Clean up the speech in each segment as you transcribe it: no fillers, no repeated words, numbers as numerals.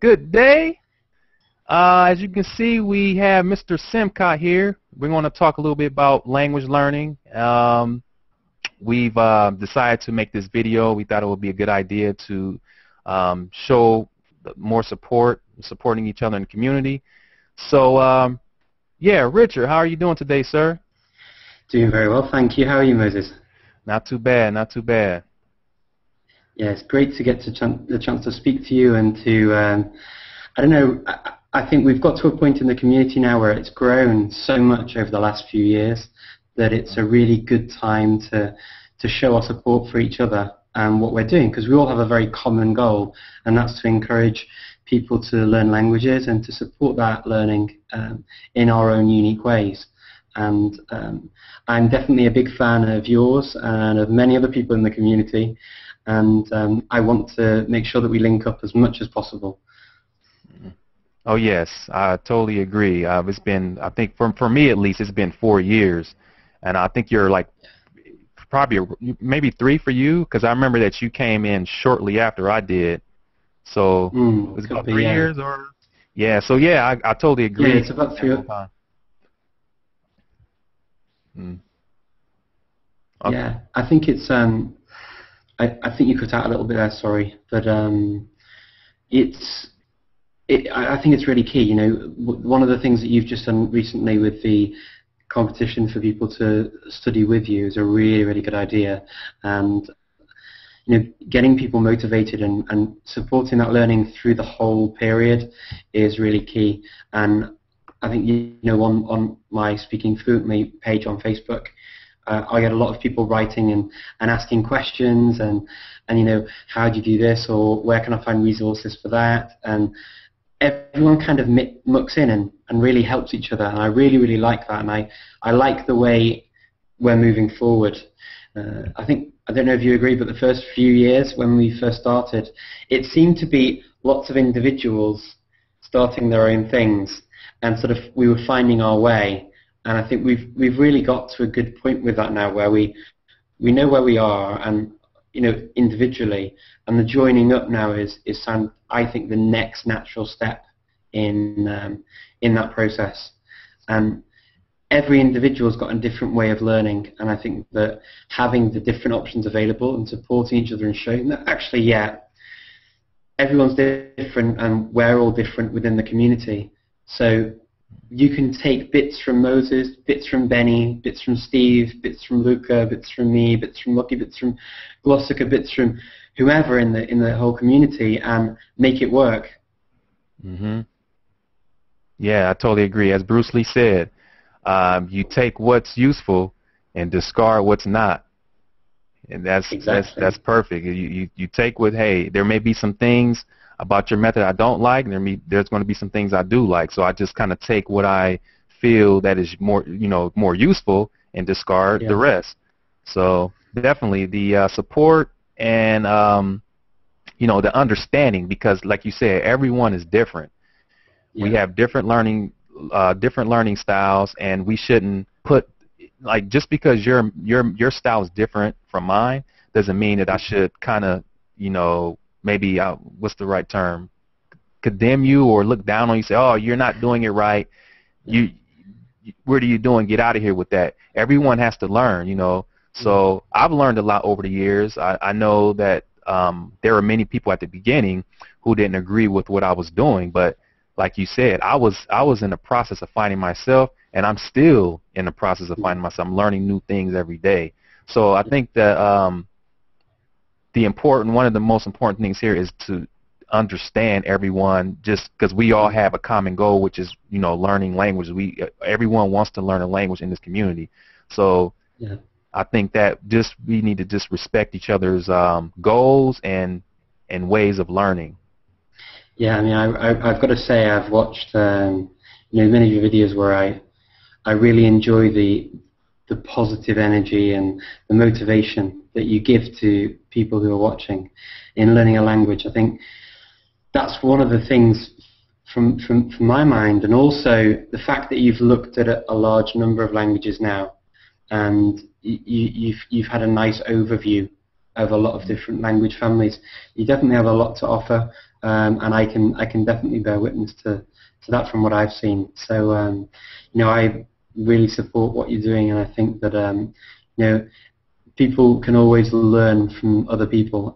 Good day. As you can see, we have Mr. Simcott here. We're going to talk a little bit about language learning. We've decided to make this video. We thought it would be a good idea to show more supporting each other in the community. So, yeah, Richard, how are you doing today, sir? Doing very well, thank you. How are you, Moses? Not too bad, not too bad. Yeah, it's great to get the chance to speak to you and to, I don't know, I think we've got to a point in the community now where it's grown so much over the last few years that it's a really good time to show our support for each other and what we're doing, because we all have a very common goal, and that's to encourage people to learn languages and to support that learning in our own unique ways. And I'm definitely a big fan of yours and of many other people in the community, and I want to make sure that we link up as much as possible. Oh yes, I totally agree. It's been, I think for me at least, it's been 4 years, and I think you're like probably maybe 3 for you, because I remember that you came in shortly after I did. So it was about 3 years, or So yeah, I totally agree. Yeah, it's about 3 years. Okay. Yeah, I think it's I think you cut out a little bit there, sorry, but I think it's really key. You know, one of the things that you've just done recently with the competition for people to study with you is a really, really good idea, and you know, getting people motivated and supporting that learning through the whole period is really key. And I think, you know, on my Speaking Fluently page on Facebook, I get a lot of people writing and asking questions and you know, how do you do this, or where can I find resources for that, and everyone kind of mucks in and really helps each other, and I really, really like that, and I like the way we're moving forward. I think, I don't know if you agree, but the first few years when we first started, it seemed to be lots of individuals starting their own things, and sort of we were finding our way. And I think we've really got to a good point with that now, where we know where we are, and you know, individually, and the joining up now is I think the next natural step in that process. And every individual's got a different way of learning, and I think that having the different options available and supporting each other and showing that actually, yeah, everyone's different and we're all different within the community. So you can take bits from Moses, bits from Benny, bits from Steve, bits from Luca, bits from me, bits from Lucky, bits from Glossica, bits from whoever in the whole community, and make it work. Yeah, I totally agree. As Bruce Lee said, you take what's useful and discard what's not, and that's perfect. You take what, hey, there may be some things about your method I don't like, and there's going to be some things I do like. So I just kind of take what I feel that is more, you know, more useful, and discard the rest. So definitely the support and you know, the understanding, because like you said, everyone is different. We have different learning styles, and we shouldn't put, like, just because your style is different from mine doesn't mean that I should kind of, you know, maybe what's the right term, condemn you or look down on you, say, oh, you're not doing it right, what are you doing, get out of here with that. Everyone has to learn, you know. So I've learned a lot over the years. I know that there were many people at the beginning who didn't agree with what I was doing, but like you said, I was in the process of finding myself, and I'm still in the process of finding myself. I'm learning new things every day. So I think that one of the most important things here is to understand everyone, just because we all have a common goal, which is, you know, learning language. Everyone wants to learn a language in this community. So I think that we need to just respect each other's goals and ways of learning. Yeah, I mean, I've got to say, I've watched you know, many of your videos where I really enjoy the positive energy and the motivation that you give to people who are watching in learning a language. I think that's one of the things from my mind, and also the fact that you've looked at a large number of languages now, and you've had a nice overview of a lot of different language families. You definitely have a lot to offer, and I can definitely bear witness to that from what I've seen. So I really support what you're doing, and I think that people can always learn from other people.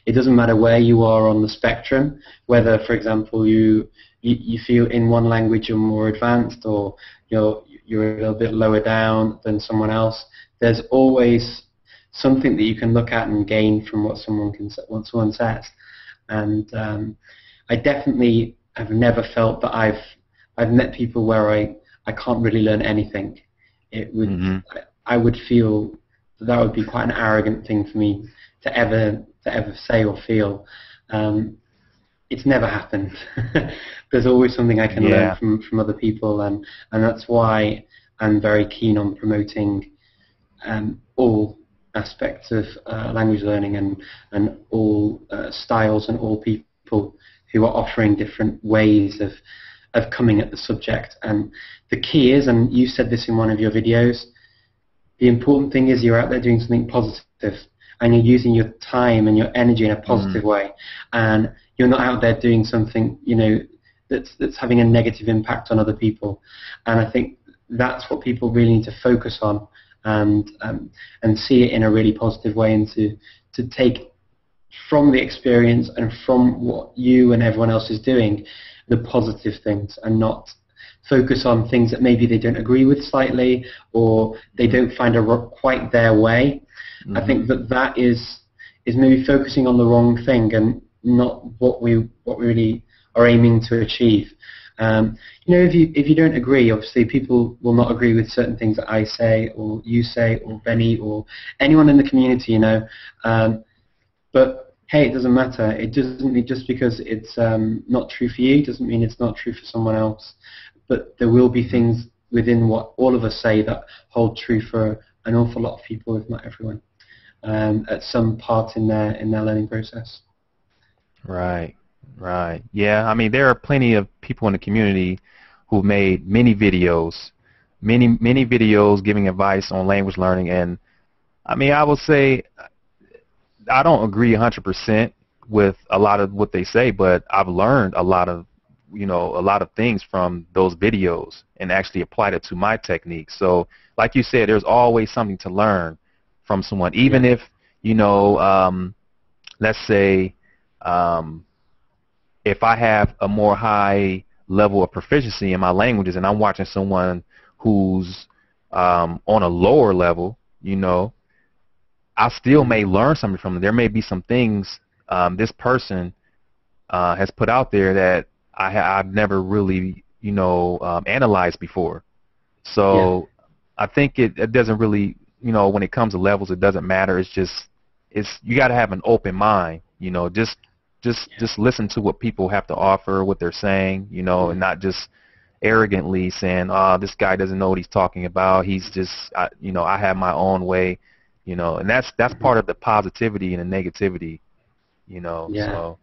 It doesn't matter where you are on the spectrum, whether, for example, you feel in one language you're more advanced, or you're a little bit lower down than someone else. There's always something that you can look at and gain from what someone says. And I definitely have never felt that I've met people where I can't really learn anything. It would I would feel that would be quite an arrogant thing for me to ever say or feel. It's never happened. There's always something I can learn from other people, and that's why I'm very keen on promoting all aspects of language learning and all styles and all people who are offering different ways of coming at the subject. And the key is, and you said this in one of your videos, the important thing is you're out there doing something positive, and you're using your time and your energy in a positive way, and you're not out there doing something that's having a negative impact on other people. And I think that's what people really need to focus on, and see it in a really positive way, and to take from the experience and from what you and everyone else is doing the positive things, and not focus on things that maybe they don't agree with slightly, or they don't find quite their way. I think that is maybe focusing on the wrong thing, and not what we really are aiming to achieve. If you don't agree, obviously people will not agree with certain things that I say, or you say, or Benny, or anyone in the community, but hey, it doesn't matter. It doesn't mean just because it's not true for you doesn't mean it's not true for someone else. But there will be things within what all of us say that hold true for an awful lot of people, if not everyone, at some part in their learning process. Right. Yeah, I mean, there are plenty of people in the community who've made many videos giving advice on language learning. And I mean, I will say I don't agree 100% with a lot of what they say, but I've learned a lot of things from those videos and actually applied it to my technique. So like you said, there's always something to learn from someone, even if, let's say, if I have a more high level of proficiency in my languages and I'm watching someone who's on a lower level, I still may learn something from them. There may be some things this person has put out there that I've never really, analyzed before. So I think it doesn't really, when it comes to levels, it doesn't matter. You got to have an open mind, just listen to what people have to offer, what they're saying, and not just arrogantly saying, oh, this guy doesn't know what he's talking about. He's just, I have my own way, and that's part of the positivity and the negativity, so.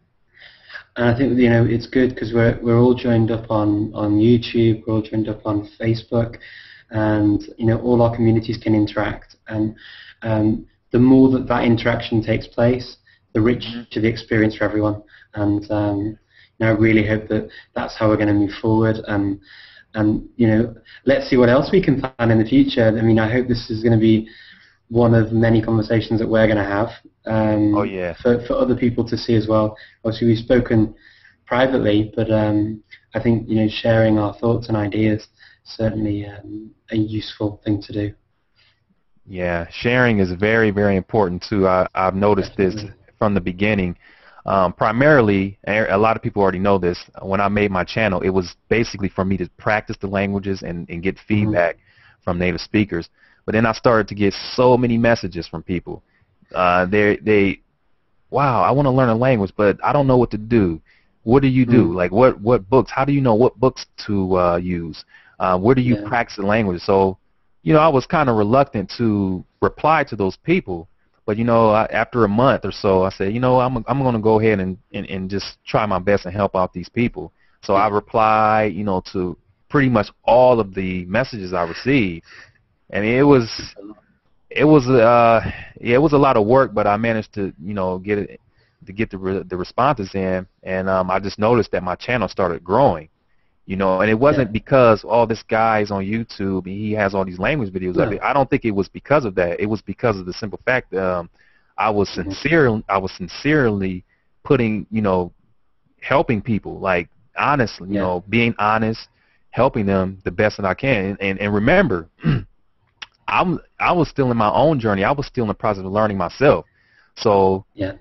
And I think it's good because we're all joined up on YouTube, we're all joined up on Facebook, and all our communities can interact. And the more that interaction takes place, the richer the experience for everyone. And I really hope that that's how we're going to move forward. And let's see what else we can plan in the future. I mean, I hope this is going to be one of many conversations that we're going to have for other people to see as well. Obviously, we've spoken privately, but I think sharing our thoughts and ideas certainly a useful thing to do. Yeah, sharing is very, very important too. I've noticed this from the beginning. Primarily, a lot of people already know this, when I made my channel, it was basically for me to practice the languages and get feedback from native speakers. But then I started to get so many messages from people. Wow, I want to learn a language, but I don't know what to do. What do you do? Like, what books? How do you know what books to use? Where do you practice the language? So, I was kind of reluctant to reply to those people. But, after a month or so, I said, I'm going to go ahead and just try my best and help out these people. So I reply, to pretty much all of the messages I received. I mean, It was yeah, it was a lot of work, but I managed to get it to get the responses in, and I just noticed that my channel started growing. And it Yeah. wasn't because all this guy's on YouTube and he has all these language videos up. No. I don't think it was because of that. It was because of the simple fact I was sincerely putting, helping people, like honestly, Yeah. being honest, helping them the best that I can. And remember, I was still in my own journey. I was still in the process of learning myself. So, Yeah.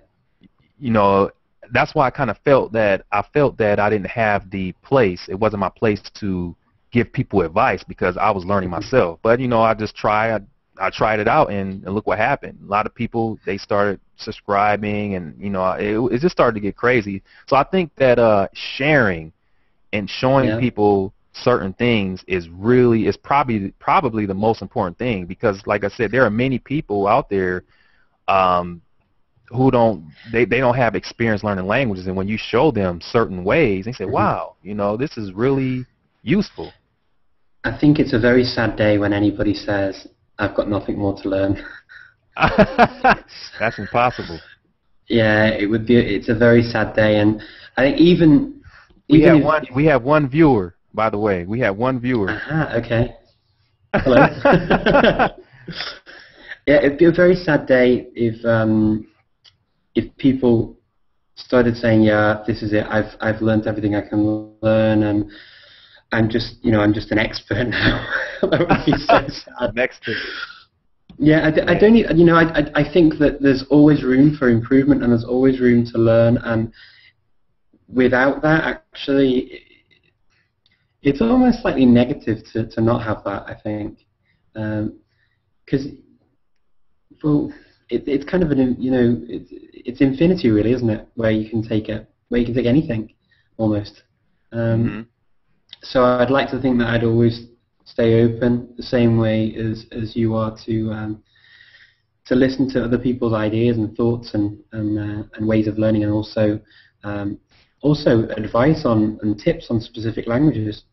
That's why I felt that I didn't have the place. It wasn't my place to give people advice because I was learning myself. But I just I tried it out, and look what happened. A lot of people, they started subscribing, and it just started to get crazy. So I think that sharing and showing Yeah. people certain things is probably the most important thing, because like I said, there are many people out there who don't have experience learning languages, and when you show them certain ways, they say, wow, this is really useful. I think it's a very sad day when anybody says, I've got nothing more to learn. That's impossible. Yeah, it would be. It's a very sad day, and I think even we have one viewer, by the way. We have one viewer. Okay. Hello. Yeah, it'd be a very sad day if people started saying, yeah, this is it. I've learned everything I can learn, and I'm just an expert now. That would be so sad. Next. Yeah, I don't. I think that there's always room for improvement, and there's always room to learn. And without that, actually, it's almost slightly negative to not have that. I think, because it's kind of it's infinity, really, isn't it? Where you can take anything, almost. So I'd like to think that I'd always stay open, the same way as you are, to listen to other people's ideas and thoughts and ways of learning, and also advice on and tips on specific languages.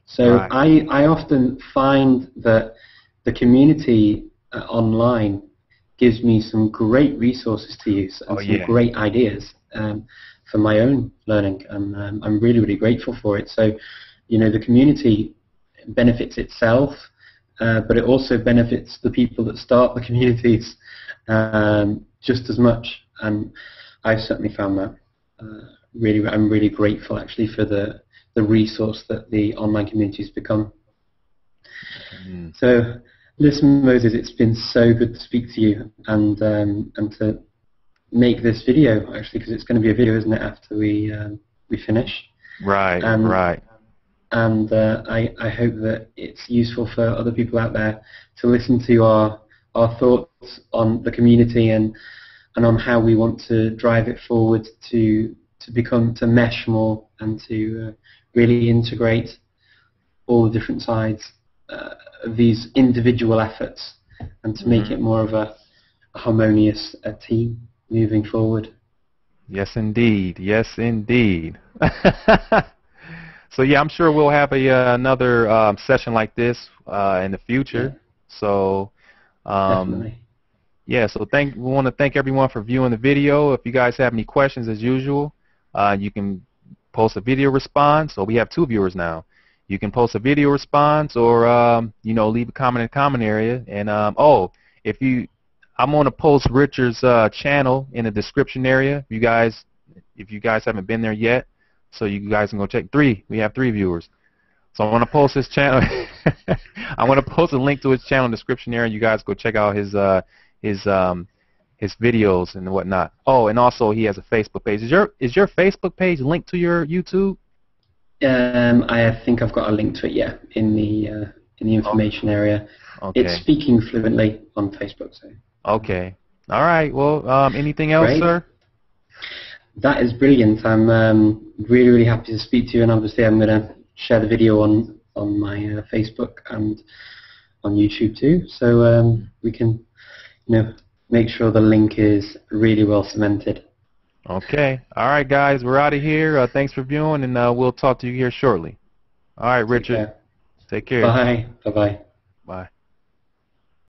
So right. I often find that the community online gives me some great resources to use and some great ideas for my own learning, and I'm really, really grateful for it. So, the community benefits itself, but it also benefits the people that start the communities just as much, and I've certainly found that. I'm really grateful, actually, for the resource that the online communities become. So, listen, Moses, it's been so good to speak to you, and to make this video, actually, because it's going to be a video, isn't it, after we finish? Right, right. And I hope that it's useful for other people out there to listen to our thoughts on the community and on how we want to drive it forward to mesh more and to really integrate all the different sides of these individual efforts, and to make it more of a harmonious team moving forward. Yes, indeed. Yes, indeed. So yeah, I'm sure we'll have another session like this in the future. Yeah. So definitely. Yeah, so we want to thank everyone for viewing the video. If you guys have any questions, as usual, you can post a video response. So we have 2 viewers now. You can post a video response, or leave a comment in the comment area. And I'm going to post Richard's channel in the description area. If you guys haven't been there yet, so you guys can go check. We have 3 viewers. So I want to post his channel. I want to post a link to his channel in the description area. You guys go check out his videos and whatnot. Oh, and also he has a Facebook page. Is your Facebook page linked to your YouTube? I think I've got a link to it. Yeah, in the information area. Okay. It's Speaking Fluently on Facebook. So. Okay. All right. Well, anything else, Great. Sir? That is brilliant. I'm really, really happy to speak to you, and obviously I'm going to share the video on my Facebook and on YouTube too, so we can make sure the link is really well cemented. Okay. All right, guys, we're out of here. Thanks for viewing, and we'll talk to you here shortly. All right, Richard. Take care. Bye. Bye-bye.